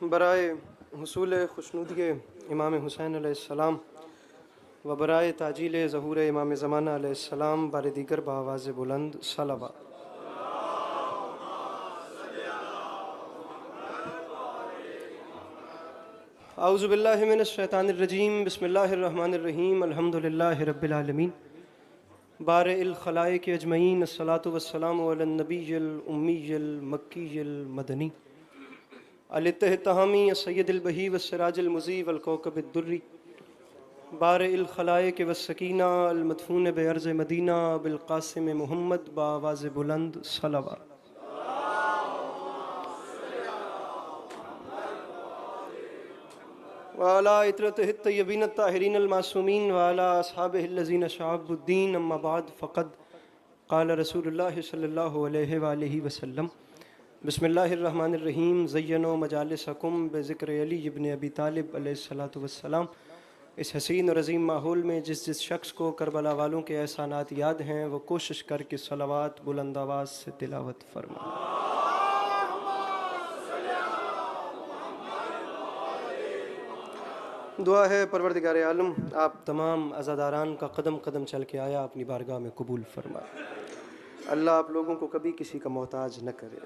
बराए हुसूल खुशनुदी इमाम हुसैन अलैहिस्सलाम व बराए ताजील ज़हूर इमाम ज़माना अलैहिस्सलाम बार दीगर बावाज़ बुलंद सलावा। औज़ु बिल्लाहि मिनश शैतानिर रजीम बिस्मिल्लाहिर्रहमानिर्रहीम अल्हम्दुलिल्लाहि रब्बिल आलमीन बारिल खलाइक अजमईन अस्सलातु वस्सलामु अलन नबिय्यिल उम्मिय्यिल मक्किय्यिल मदनी अल-इत्तिहामी सय्यदिल बही व सिराजिल मुज़ी वल कौकबिद दुर्री बारिल खलाइक व सकीना अल मदफून बअर्ज़ मदीना बिल क़ासिम मुहम्मद बावाज़ बुलंद सलावा। वाला इतरतिहित तय्यबीन ताहिरीन अल मासूमीन वाला अस्हाबिहिल लज़ीना शअबुद्दीन अम्मा बाद फ़क़द क़ाल रसूलुल्लाह सल्लल्लाहु अलैहि वालिहि वसल्लम बिस्मिल्लाहिर्रहमानिर्रहीम ज़य्यनो मजालिसकुम बिज़िक्र अली इब्न अबी तालिब अलैहिस्सलातु वस्सलाम। इस हसीन और अज़ीम माहौल में जिस शख्स को करबला वालों के एहसानात याद हैं वो कोशिश करके सलावात बुलंद आवाज़ से तिलावत फरमाए। दुआ है परवरदिगार आलम आप तमाम अज़ादारान का कदम कदम चल के आया अपनी बारगाह में कबूल फरमाए। अल्लाह आप लोगों को कभी किसी का मोहताज न करे।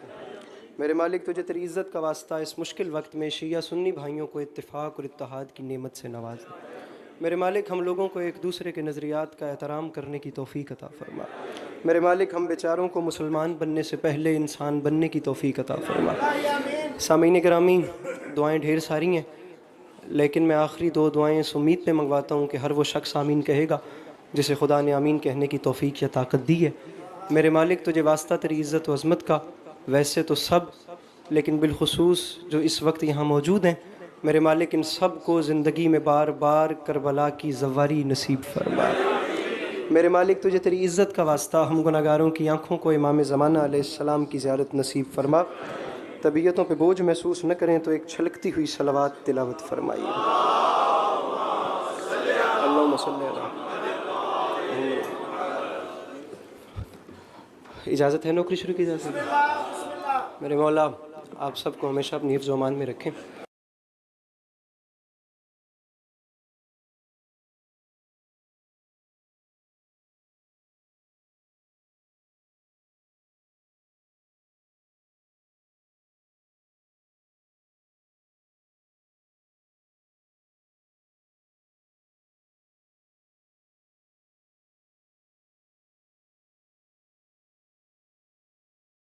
मेरे मालिक तुझे तेरी इज़्ज़त का वास्ता इस मुश्किल वक्त में शिया सुन्नी भाइयों को इत्तिफाक और इत्तेहाद की नेमत से नवाज। मेरे मालिक हम लोगों को एक दूसरे के नज़रियात का एहतराम करने की तौफ़ीक अता फरमा। मेरे मालिक हम बेचारों को मुसलमान बनने से पहले इंसान बनने की तौफ़ीक अता फरमा। सामीन गिरामी दुआएँ ढेर सारी हैं, लेकिन मैं आखिरी दो दुआएँ इस उम्मीद पे मंगवाता हूँ कि हर वो शख्स आमीन कहेगा जिसे खुदा ने आमीन कहने की तौफ़ीक या ताकत दी है। मेरे मालिक तुझे वास्ता तेरी इज़्ज़त व अज़मत का, वैसे तो सब लेकिन बिलखुसूस जो इस वक्त यहाँ मौजूद हैं, मेरे मालिक इन सब को ज़िंदगी में बार बार करबला की ज़वारी नसीब फरमा। मेरे मालिक तुझे तेरी इज़्ज़त का वास्ता हम गुनाहगारों की आँखों को इमाम ज़माना अलैहिस्सलाम की ज़ियारत नसीब फरमा। तबीयतों पे बोझ महसूस न करें तो एक छलकती हुई सलावात तिलावत फरमाइए। अल्लाहुम्मा सल्ली अला। इजाज़त है नौकरी शुरू की जा सकती है। मेरे मौला आप सबको हमेशा अपनी हिफ्ज़ व अमान में रखें।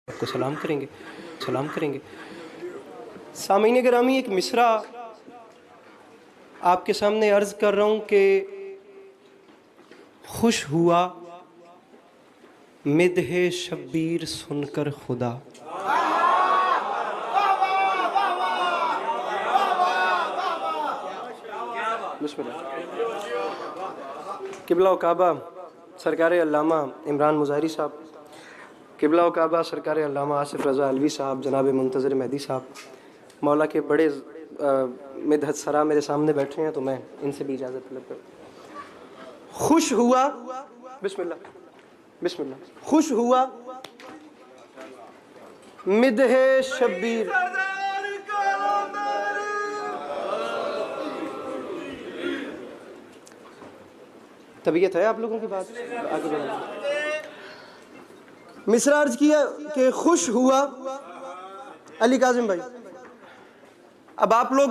आपको सलाम करेंगे। सामीन गिरामी एक मिसरा आपके सामने अर्ज़ कर रहा हूँ कि खुश हुआ मिदहे शब्बीर सुनकर खुदा। किबला काबा सरकार अल्लामा इमरान मुज़ाहिरी साहब, किबला काबा सरकार अल्लामा आसिफ रज़ा अलवी साहब, जनाब मुंतज़िर मेहदी साहब, मौला के बड़े मिदहत सरा मेरे सामने बैठे हैं तो मैं इनसे भी इजाज़त तलब करूँ। खुश हुआ बिस्मिल्लाह खुश हुआ मिदहे शब्बीर। तबीयत है आप लोगों की बात आगे बढ़ाइए। मिसरा अर्ज किया कि खुश हुआ अली काजिम भाई। अब आप लोग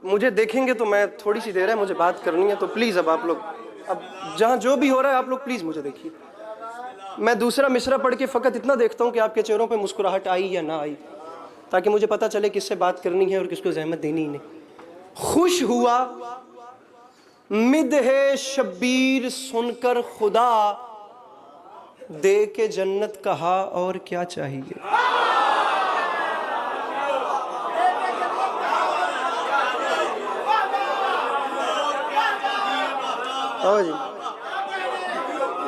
मुझे देखेंगे तो मैं थोड़ी सी देर है मुझे बात करनी है, तो प्लीज़ अब आप लोग अब जहाँ जो भी हो रहा है आप लोग प्लीज़ मुझे देखिए। मैं दूसरा मिसरा पढ़ के फ़कत इतना देखता हूँ कि आपके चेहरों पे मुस्कुराहट आई या ना आई, ताकि मुझे पता चले किससे बात करनी है और किसको ज़हमत देनी ही नहीं। खुश हुआ मिदहे शब्बीर सुनकर खुदा, दे के जन्नत कहा और क्या चाहिए।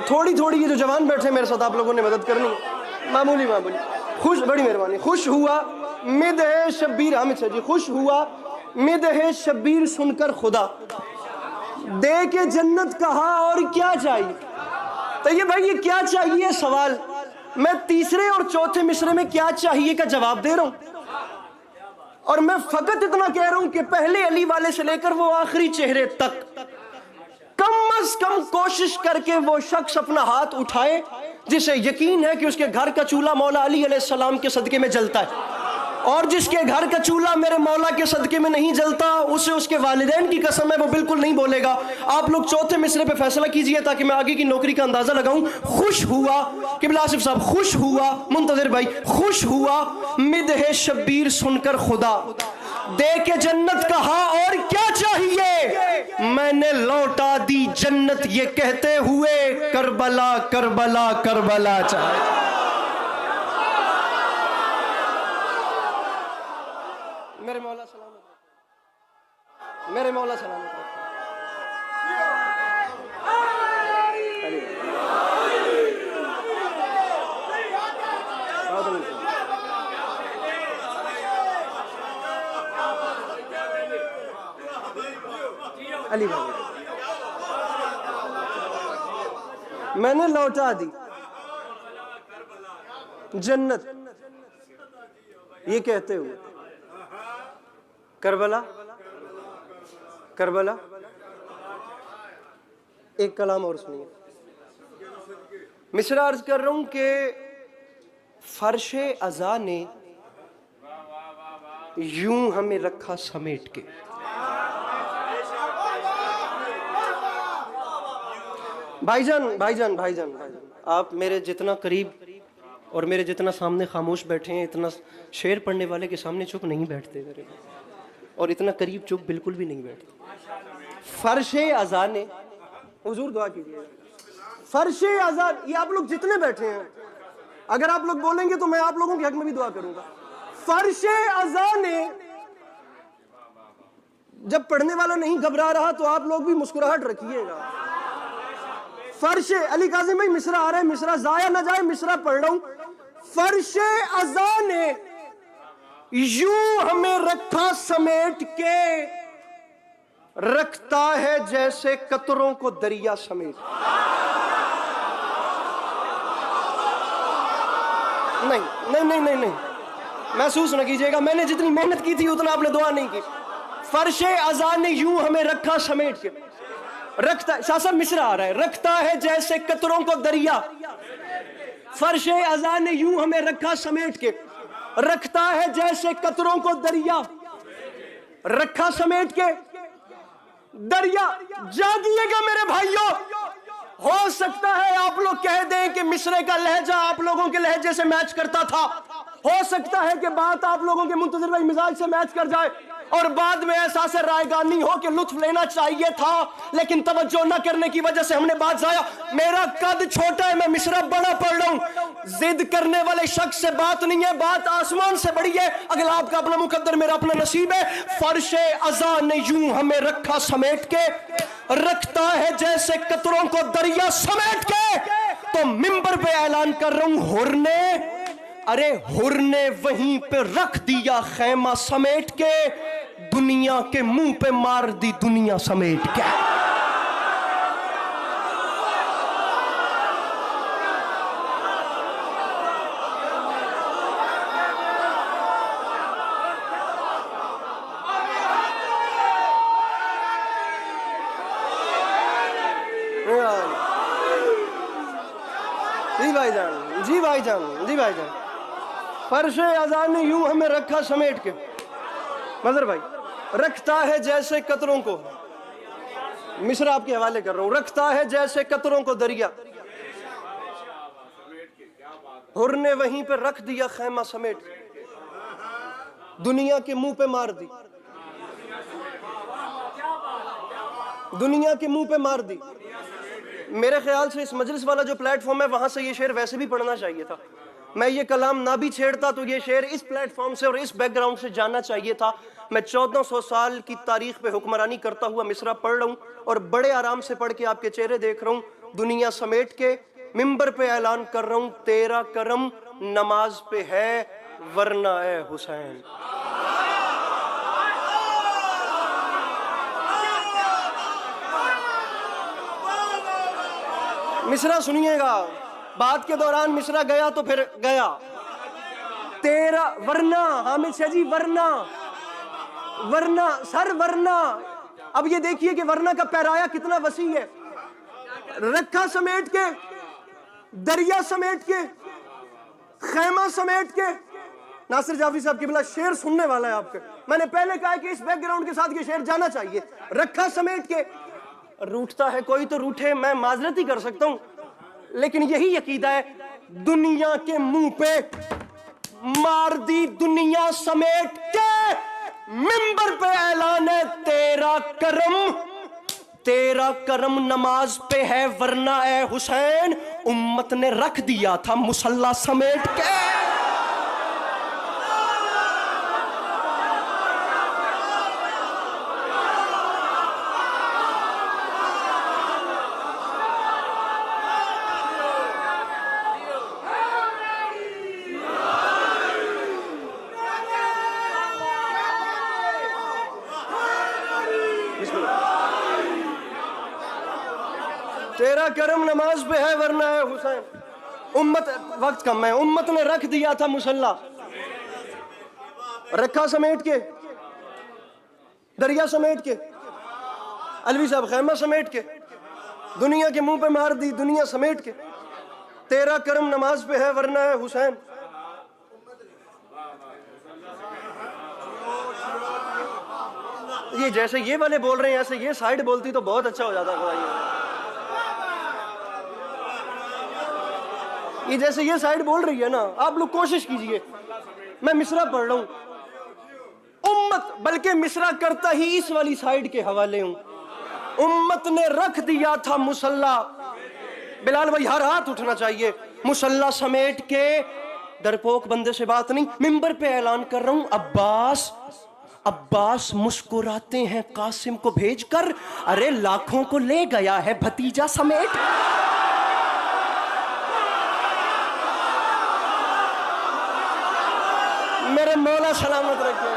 थोड़ी थोड़ी ये जो जवान बैठे मेरे साथ आप लोगों ने मदद करनी, मामूली खुश, बड़ी मेहरबानी। खुश हुआ मिदहे शब्बीर, हामिद सर जी, खुश हुआ मिदहे शब्बीर सुनकर खुदा, दे के जन्नत कहा और क्या चाहिए। तो ये भाई ये क्या चाहिए सवाल, मैं तीसरे और चौथे मिसरे में क्या चाहिए का जवाब दे रहा हूं। और मैं फकत इतना कह रहा हूं कि पहले अली वाले से लेकर वो आखिरी चेहरे तक कम अज कम कोशिश करके वो शख्स अपना हाथ उठाए जिसे यकीन है कि उसके घर का चूल्हा मौला अली अलैहिस्सलाम के सदके में जलता है, और जिसके घर का चूल्हा मेरे मौला के सदके में नहीं जलता उसे उसके वालिदैन की कसम है वो बिल्कुल नहीं बोलेगा। आप लोग चौथे मिसरे पे फैसला कीजिए ताकि मैं आगे की नौकरी का अंदाजा लगाऊं। खुश हुआ किबला आसिफ साहब, खुश हुआ मुंतजिर भाई, खुश हुआ मिदह शब्बीर सुनकर खुदा, दे के जन्नत कहा और क्या चाहिए, मैंने लौटा दी जन्नत ये कहते हुए करबला करबला करबला चाहे। मेरे मौला सलामत रखे, मेरे मौला सलामत रखे। अली भाई, मैंने लौटा दी जन्नत ये कहते हुए करबला करबला। एक कलाम और सुनिए, मिसरा अर्ज कर रहा हूं कि फर्शे अज़ा ने यूं हमें रखा समेट के। भाईजान भाईजान भाईजान भाईजान, आप मेरे जितना करीब और मेरे जितना सामने खामोश बैठे हैं, इतना शेर पढ़ने वाले के सामने चुप नहीं बैठते मेरे, और इतना करीब चुप बिल्कुल भी नहीं बैठते। फर्शे अज़ा ने, हुजूर दुआ कीजिए, फर्शे अज़ा, ये आप लोग जितने बैठे हैं अगर आप लोग बोलेंगे तो मैं आप लोगों के हक में भी दुआ करूंगा। फर्शे अज़ा ने, जब पढ़ने वाला नहीं घबरा रहा तो आप लोग भी मुस्कुराहट रखिएगा। फर्शे, अली काज़िम भाई मिसरा आ रहा है, मिसरा जाया ना जाए, मिसरा पढ़ रहा हूं। फर्शे अज़ा ने यूं हमें रखा समेट के, रखता है जैसे कतरों को दरिया समेट। नहीं नहीं नहीं नहीं नहीं, महसूस न कीजिएगा, मैंने जितनी मेहनत की थी उतना आपने दुआ नहीं की। फर्शे अज़ा ने यूं हमें रखा समेट के, रखता, शासन मिसरा आ रहा है, रखता है जैसे कतरों को दरिया। फर्शे अज़ा ने यूं हमें रखा समेट के, रखता है जैसे कतरों को दरिया, रखा समेट के दरिया। जागिएगा मेरे भाइयों, हो सकता है आप लोग कह दें कि मिसरे का लहजा आप लोगों के लहजे से मैच करता था, हो सकता है कि बात आप लोगों के मुंतज़िर भाई मिजाज से मैच कर जाए और बाद में एहसास रायगानी हो कि लुत्फ लेना चाहिए था लेकिन तवज्जो न करने की वजह से हमने बात जाया। मेरा कद छोटा है, मैं मिसरा बड़ा पढ़ रहा हूं, जिद करने वाले शख्स से बात नहीं है, बात आसमान से बड़ी है। अगला आपका अपना मुकद्दर, मेरा अपना नसीब है। फर्शे अज़ा ने यूं हमें रखा समेट के, रखता है जैसे कतरों को दरिया समेट के। तो मिंबर पे ऐलान कर रहा हूं, हुर ने, अरे हुर ने वहीं पे रख दिया खैमा समेट के, दुनिया के मुंह पे मार दी दुनिया समेट के। जी भाईजान, जी भाईजान, जी भाईजान, फर्शे अज़ा ने यूं हमें रखा समेट के, मजर भाई, रखता है जैसे कतरों को, मिसरा आपके हवाले कर रहा हूं, रखता है जैसे कतरों को दरिया, हुर ने वहीं पे रख दिया खैमा समेट, दुनिया के मुंह पे मार दी, दुनिया के मुंह पे मार दी। मेरे ख्याल से इस मजलिस वाला जो प्लेटफॉर्म है वहां से ये शेर वैसे भी पढ़ना चाहिए था। मैं ये कलाम ना भी छेड़ता तो ये शेर इस प्लेटफॉर्म से और इस बैकग्राउंड से जाना चाहिए था। मैं 1400 साल की तारीख पे हुक्मरानी करता हुआ मिसरा पढ़ रहा हूँ और बड़े आराम से पढ़ के आपके चेहरे देख रहा हूँ। दुनिया समेट के मिंबर पे ऐलान कर रहा हूँ, तेरा करम नमाज पे है वरना ए हुसैन। मिसरा सुनिएगा, बात के दौरान मिसरा गया तो फिर गया, तेरा वरना, हामिद शाह जी वरना, वरना सर वरना, अब ये देखिए कि वरना का पैराया कितना वसी है। रखा समेट के, दरिया समेट के, खैमा समेट के। नासिर जाफरी साहब किबला शेर सुनने वाला है आपके। मैंने पहले कहा कि इस बैकग्राउंड के साथ ये शेर जाना चाहिए। रखा समेट के, रूठता है कोई तो रूठे, मैं माजरत ही कर सकता हूं, लेकिन यही अकीदा है। दुनिया के मुंह पे मार दी दुनिया समेट के, मिंबर पे ऐलान है तेरा करम, तेरा करम नमाज पे है, वरना ए हुसैन उम्मत ने रख दिया था मुसल्ला समेट के। तेरा करम नमाज पे है, वरना है हुसैन उम्मत, वक्त कम है, उम्मत ने रख दिया था मुसल्ला। रखा समेट के, दरिया समेट के, अलवी साहब खैमा समेट के, दुनिया के मुंह पे मार दी दुनिया समेट के, तेरा करम नमाज पे है, वरना है हुसैन। ये जैसे ये वाले बोल रहे हैं, ऐसे ये साइड बोलती तो बहुत अच्छा हो जाता। ये जैसे ये साइड बोल रही है ना, आप लोग कोशिश कीजिए। मैं मिसरा पढ़ रहा हूं, उम्मत, बल्कि मिसरा करता ही इस वाली साइड के हवाले हूं। उम्मत ने रख दिया था मुसल्ला, बिलाल भाई हर हाथ उठना चाहिए, मुसल्ला समेट के। डरपोक बंदे से बात नहीं, मिंबर पे ऐलान कर रहा हूं। अब्बास, अब्बास मुस्कुराते हैं कासिम को भेजकर, अरे लाखों को ले गया है भतीजा समेट। मेरे मौला सलामत रखे।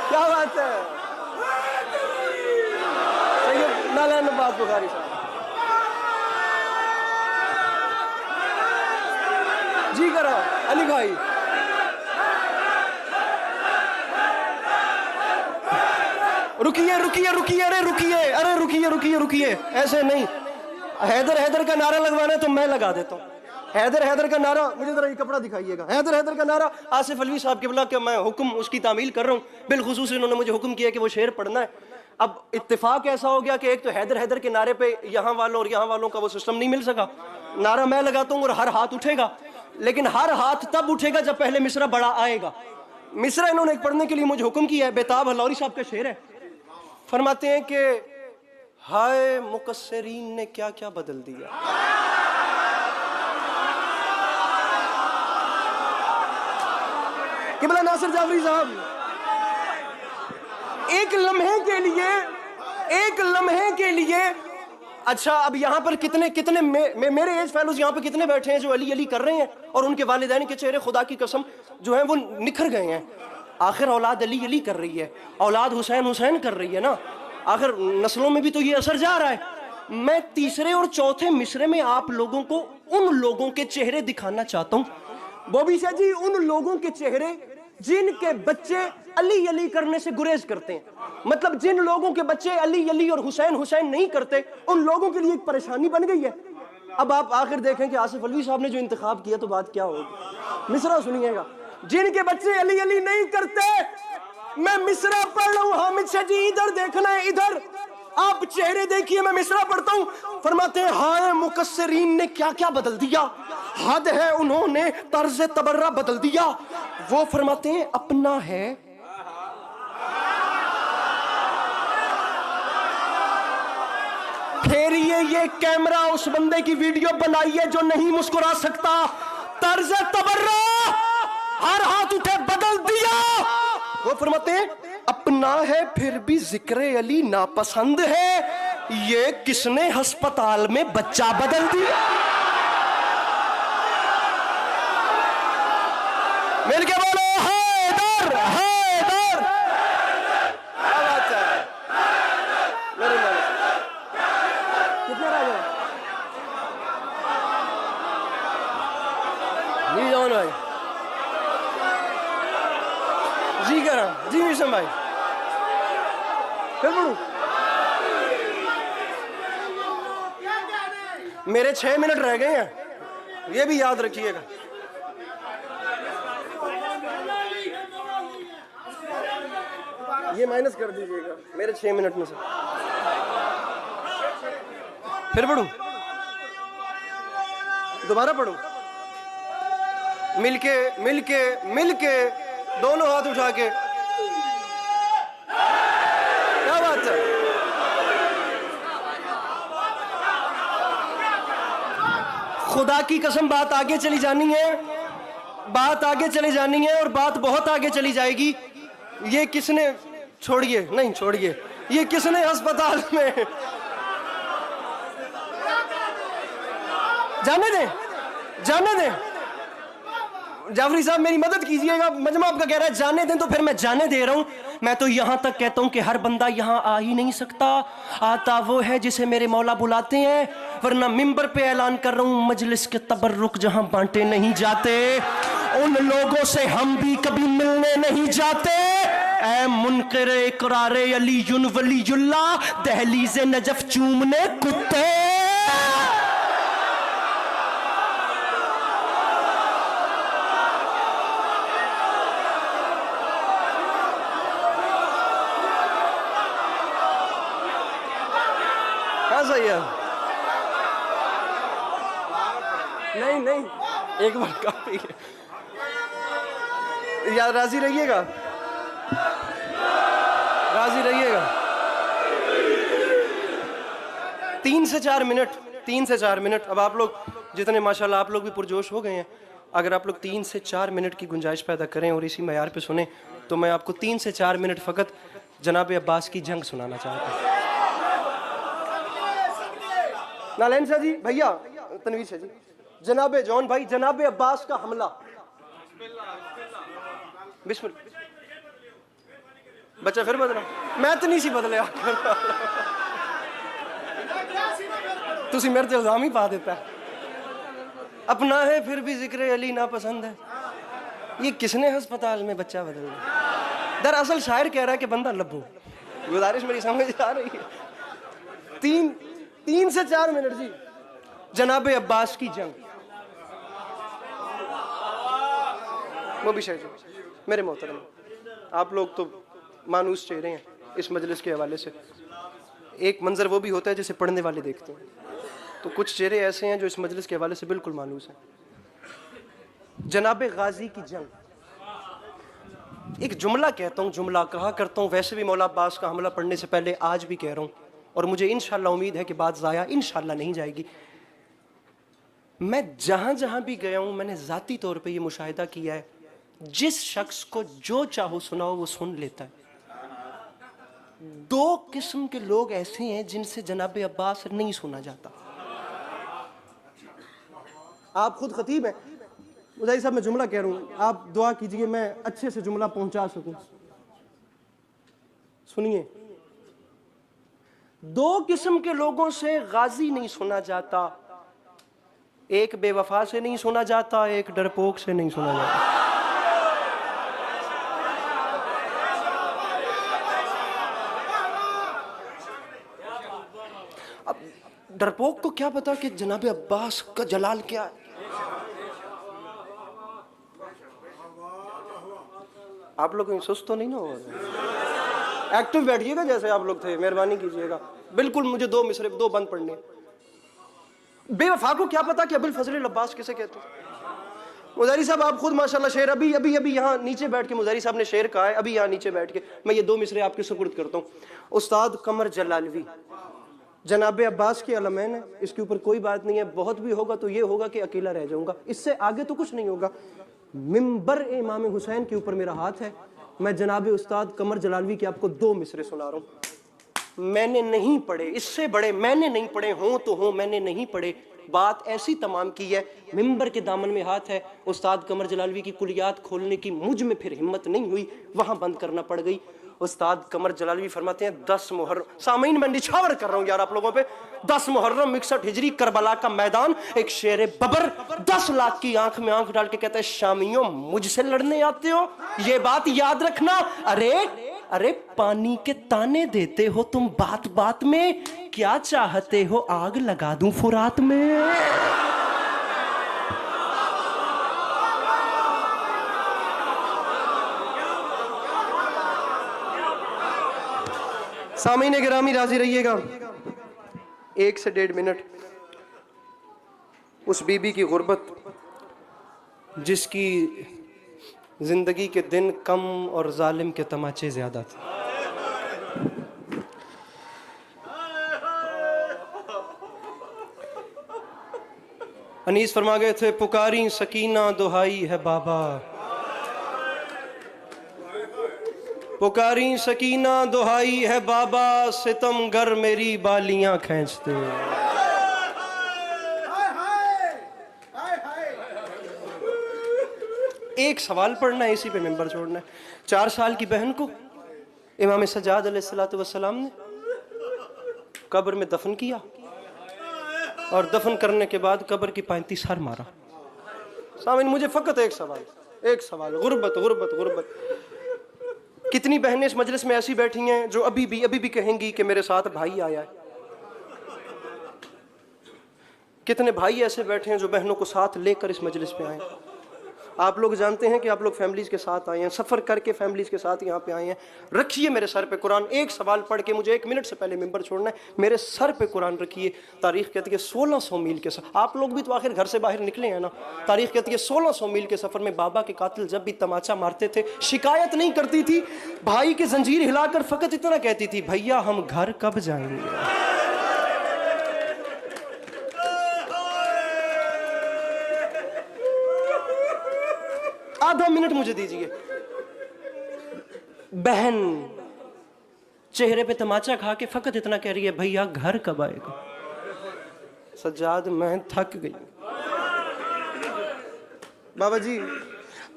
क्या बात है, सैयद नालैन नवाज बुखारी साहब जी करा, अली भाई रुकिए रुकिए रुकिए, अरे रुकिए, अरे रुकिए रुकिए रुकिए, ऐसे नहीं। हैदर हैदर का नारा लगवाना है तो मैं लगा देता हूँ। हैदर हैदर का नारा, मुझे जरा ये कपड़ा दिखाइएगा। हैदर हैदर का नारा आसिफ अलवी साहब के बुला के मैं हुक्म उसकी तामील कर रहा हूँ। बिलखुसूस इन्होंने मुझे हुक्म किया कि वो शेर पढ़ना है। अब इत्तेफाक ऐसा हो गया कि एक तो हैदर हैदर के नारे पे यहाँ वालों और यहाँ वालों का वो सिस्टम नहीं मिल सका। नारा मैं लगाता हूँ और हर हाथ उठेगा, लेकिन हर हाथ तब उठेगा जब पहले मिसरा बड़ा आएगा। मिसरा इन्होंने पढ़ने के लिए मुझे हुक्म किया है। बेताब हलौरी साहब का शेर है, फरमाते हैं कि हाय मुकस्सरीन ने क्या क्या बदल दिया। किबला नासिर जाफरी साहब, एक लम्हे के लिए, अच्छा अब यहाँ पर कितने कितने मेरे एज फेलोज यहाँ पे कितने बैठे हैं जो अली अली कर रहे हैं और उनके वालिदैन के चेहरे खुदा की कसम जो है वो निखर गए हैं। आखिर औलाद अली अली कर रही है, औलाद हुसैन हुसैन कर रही है ना, आखिर नस्लों में भी तो ये असर जा रहा है। मैं तीसरे और चौथे मिसरे में आप लोगों को उन लोगों के चेहरे दिखाना चाहता हूँ, बॉबी शाह जी, उन लोगों के चेहरे जिनके बच्चे अली अली करने से गुरेज करते हैं। मतलब जिन लोगों के बच्चे अली अली और हुसैन हुसैन नहीं करते, उन लोगों के लिए एक परेशानी बन गई है। अब आप आखिर देखें कि आसिफ अलवी साहब ने जो इंतखाब किया तो बात क्या होगी। मिसरा सुनिएगा, जिनके बच्चे अली अली नहीं करते, मैं मिसरा पढ़ रहा हूं। हामिद शाह जी इधर देखना है, इधर आप चेहरे देखिए, मैं मिसरा पढ़ता हूं। फरमाते हैं हाय मुकस्सरीन ने क्या क्या बदल दिया, हद है उन्होंने तर्ज तबर्रा बदल दिया। वो फरमाते हैं अपना है, फेरिए ये कैमरा उस बंदे की वीडियो बनाइए जो नहीं मुस्कुरा सकता। तर्ज तबर्रा, हर हाथ उठे, बदल दिया। वो फरमाते हैं अपना है फिर भी जिक्र अली नापसंद है, ये किसने अस्पताल में बच्चा बदल दिया। मिलके बोलो हैदर हैदर। क्या बात है, मेरे मालिक कितने राजा नहीं जाओ भाई। ठीक कह रहा जी मिशन भाई, फिर पढ़ूं? मेरे 6 मिनट रह गए हैं, ये भी याद रखिएगा। ये माइनस कर दीजिएगा मेरे 6 मिनट में से। फिर पढ़ूं? दोबारा पढ़ूं? मिलके मिलके मिलके दोनों हाथ उठा के, क्या बात है। खुदा की कसम बात आगे चली जानी है, बात आगे चली जानी है और बात बहुत आगे चली जाएगी। ये किसने, छोड़िए नहीं छोड़िए, ये किसने अस्पताल में, जाने दें जाने दें। जाफरी साहब मेरी मदद कीजिएगा, मजमा आपका कह रहा है जाने दें, तो फिर मैं जाने दे रहा हूं। मैं तो यहां तक कहता हूं कि हर बंदा यहां आ ही नहीं सकता, आता वो है जिसे मेरे मौला बुलाते हैं, वरना मिंबर पे ऐलान कर रहा हूं मजलिस के तबर्रुक जहां बांटे नहीं जाते, उन लोगों से हम भी कभी मिलने नहीं जाते। ऐ मुनकिरे इकरारे अलीयुन वलीयुल्लाह, दहलीज़े नजफ चूमने कुत्ते। सही है? नहीं नहीं, एक बार काफी है यार, राजी रहिएगा, राजी रहिएगा। 3 से 4 मिनट, 3 से 4 मिनट। अब आप लोग जितने माशाल्लाह आप लोग भी पुरजोश हो गए हैं, अगर आप लोग 3 से 4 मिनट की गुंजाइश पैदा करें और इसी मयार पे सुने, तो मैं आपको 3 से 4 मिनट फ़कत जनाब अब्बास की जंग सुनाना चाहता हूँ। नालैन शाह जी, भैया तनवीर शाह जी, जनाब जॉन भाई, जनाब अब्बास का हमला। बिस्मिल्लाह। बच्चा फिर बदला, मैं तो नहीं सी बदलिया, तुसी मेरे ते इल्जाम ही पा देता है। अपना है फिर भी जिक्र अली ना पसंद है, ये किसने अस्पताल में बच्चा बदल दिया। दरअसल शायर कह रहा है कि बंदा लब्बो। गुजारिश मेरी समझ आ रही है। 3 से 4 मिनट जी, जनाब अब्बास की जंग। वो भी शायद मेरे मोहतरम, आप लोग तो मानूस चेहरे हैं इस मजलिस के हवाले से। एक मंजर वो भी होता है जिसे पढ़ने वाले देखते हैं, तो कुछ चेहरे ऐसे हैं जो इस मजलिस के हवाले से बिल्कुल मानूस हैं। जनाब गाजी की जंग। एक जुमला कहता हूँ, जुमला कहा करता हूँ, वैसे भी मौला अब्बास का हमला पढ़ने से पहले आज भी कह रहा हूँ, और मुझे इंशाल्लाह उम्मीद है कि बात ज़ाया इंशाल्लाह नहीं जाएगी। मैं जहां जहां भी गया हूं, मैंने ज़ाती तौर पे ये मुशाहिदा किया है, जिस शख्स को जो चाहो सुनाओ वो सुन लेता है। 2 किस्म के लोग ऐसे हैं जिनसे जनाब अब्बास नहीं सुना जाता। आप खुद खतीब हैं, मुझे साहब मैं जुमला कह रहा हूं, आप दुआ कीजिए मैं अच्छे से जुमला पहुंचा सकूं। सुनिए, 2 किस्म के लोगों से गाजी नहीं सुना जाता, एक बेवफा से नहीं सुना जाता, एक डरपोक से नहीं सुना जाता। अब डरपोक को क्या पता कि जनाब अब्बास का जलाल क्या है। आप लोग सुस्त तो नहीं ना हो, एक्टिव बैठिएगा जैसे आप लोग थे, मेहरबानी कीजिएगा। बिल्कुल मुझे 2 मिसरे 2 बंद पढ़ने। बेवफा को क्या पता कि अबुल फजल अब्बास किसे कहते हैं। मुजारी साहब आप खुद माशाल्लाह शेर अभी अभी अभी यहाँ नीचे बैठ के मुजारी साहब ने शेर कहा है, अभी यहाँ नीचे बैठ के मैं ये 2 मिसरे आपके सुपुर्द करता हूँ। उस्ताद कमर जलालवी जनाब अब्बास के अलमैन है, इसके ऊपर कोई बात नहीं है। बहुत भी होगा तो ये होगा कि अकेला रह जाऊंगा, इससे आगे तो कुछ नहीं होगा। मिंबर इमाम हुसैन के ऊपर मेरा हाथ है, मैं जनाब उस्ताद कमर जलालवी के आपको 2 मिसरे सुना रहा हूँ। मैंने नहीं पढ़े, इससे बड़े मैंने नहीं पढ़े, हों तो हों, मैंने नहीं पढ़े। बात ऐसी तमाम की है, मिंबर के दामन में हाथ है। उस्ताद कमर जलालवी की कुलियात खोलने की मुझ में फिर हिम्मत नहीं हुई, वहां बंद करना पड़ गई। उस्ताद कमर जलालवी फरमाते हैं 10 मुहर्रम, सामीन मैं निछावर कर रहा हूँ यार आप लोगों पे, 10 मुहर्रम 61 हिजरी करबला का मैदान, एक शेर बबर 10 लाख की आंख में आंख डाल के कहता है शामियों मुझसे लड़ने आते हो, ये बात याद रखना। अरे अरे पानी के ताने देते हो तुम बात बात में, क्या चाहते हो आग लगा दूं फुरात में। सामीने गिरामी राजी रहिएगा, 1 से 1.5 मिनट उस बीबी की गुर्बत जिसकी जिंदगी के दिन कम और जालिम के तमाचे ज्यादा थे। अनीस फरमा गए थे पुकारी सकीना दुहाई है बाबा, पुकारी सकीना दुहाई है बाबा, सितमगर मेरी बालियां खींचते। एक सवाल पढ़ना है, इसी पे मेंबर छोड़ना है। 4 साल की बहन को इमाम सज्जाद अलैहिस्सलातु वस्सलाम ने कब्र में दफन किया और दफन करने के बाद कब्र की 35 हार मारा। सामीन मुझे फकत एक सवाल, गुर्बत गुर्बत गुर्बत। कितनी बहनें इस मजलिस में ऐसी बैठी हैं जो अभी भी कहेंगी कि मेरे साथ भाई आया है। कितने भाई ऐसे बैठे हैं जो बहनों को साथ लेकर इस मजलिस पे आए। आप लोग जानते हैं कि आप लोग फैमिलीज के साथ आए हैं, सफ़र करके फैमिलीज के साथ यहाँ पे आए हैं। रखिए मेरे सर पे कुरान, एक सवाल पढ़ के मुझे 1 मिनट से पहले मिंबर छोड़ना है, मेरे सर पे कुरान रखिए। तारीख कहती है 1600 मील के सफ़र, आप लोग भी तो आखिर घर से बाहर निकले हैं ना। तारीख कहती है 1600 मील के सफ़र में बाबा के कातिल जब भी तमाचा मारते थे शिकायत नहीं करती थी, भाई की जंजीर हिलाकर फ़कत इतना कहती थी, भैया हम घर कब जाएंगे। आधा मिनट मुझे दीजिए। बहन चेहरे पे तमाचा खा के फकत इतना कह रही है, भैया घर कब आएगा। सज्जाद मैं थक गई। बाबा जी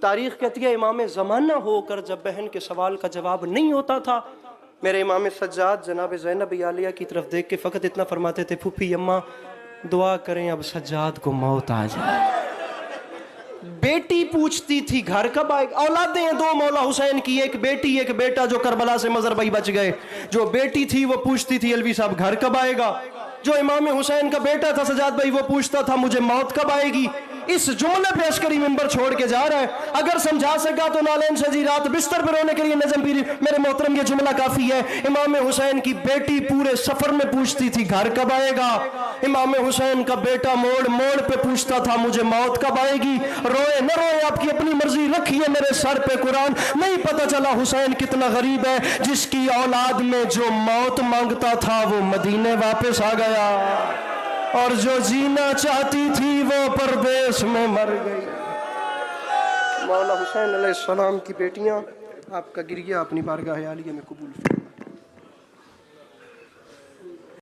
तारीख कहती है इमाम ज़माना होकर जब बहन के सवाल का जवाब नहीं होता था, मेरे इमाम सज्जाद जनाब ज़ैनब आलिया की तरफ देख के फ़कत इतना फरमाते थे, फूफी अम्मा दुआ करें अब सज्जाद को मौत आ जाए। बेटी पूछती थी घर कब आएगा। औलादें हैं 2 मौला हुसैन की, एक बेटी एक बेटा जो करबला से मजर भाई बच गए। जो बेटी थी वो पूछती थी अलवी साहब घर कब आएगा। जो इमाम हुसैन का बेटा था सजाद भाई वो पूछता था मुझे मौत कब आएगी। इस जुमले पे अस्करी मिंबर छोड़ के जा रहा है। अगर समझा सका तो नालैन सजी रात बिस्तर पर रोने के लिए नजम पीरी, मेरे मोहतरम ये जुमला काफी है। इमाम हुसैन की बेटी पूरे सफर में पूछती थी घर कब आएगा। इमाम हुसैन का बेटा मोड़ मोड़ पे पूछता था मुझे मौत कब आएगी। रोए न रोए आपकी अपनी मर्जी, रखिए मेरे सर पे कुरान। नहीं पता चला हुसैन कितना गरीब है, जिसकी औलाद में जो मौत मांगता था वो मदीने वापस आ गया, और जो जीना चाहती थी वो परदेश में मर गई। मौला हुसैन अलैहिस्सलाम की बेटियां, आपका गिरिया अपनी बारगाह आलिया में कबूल।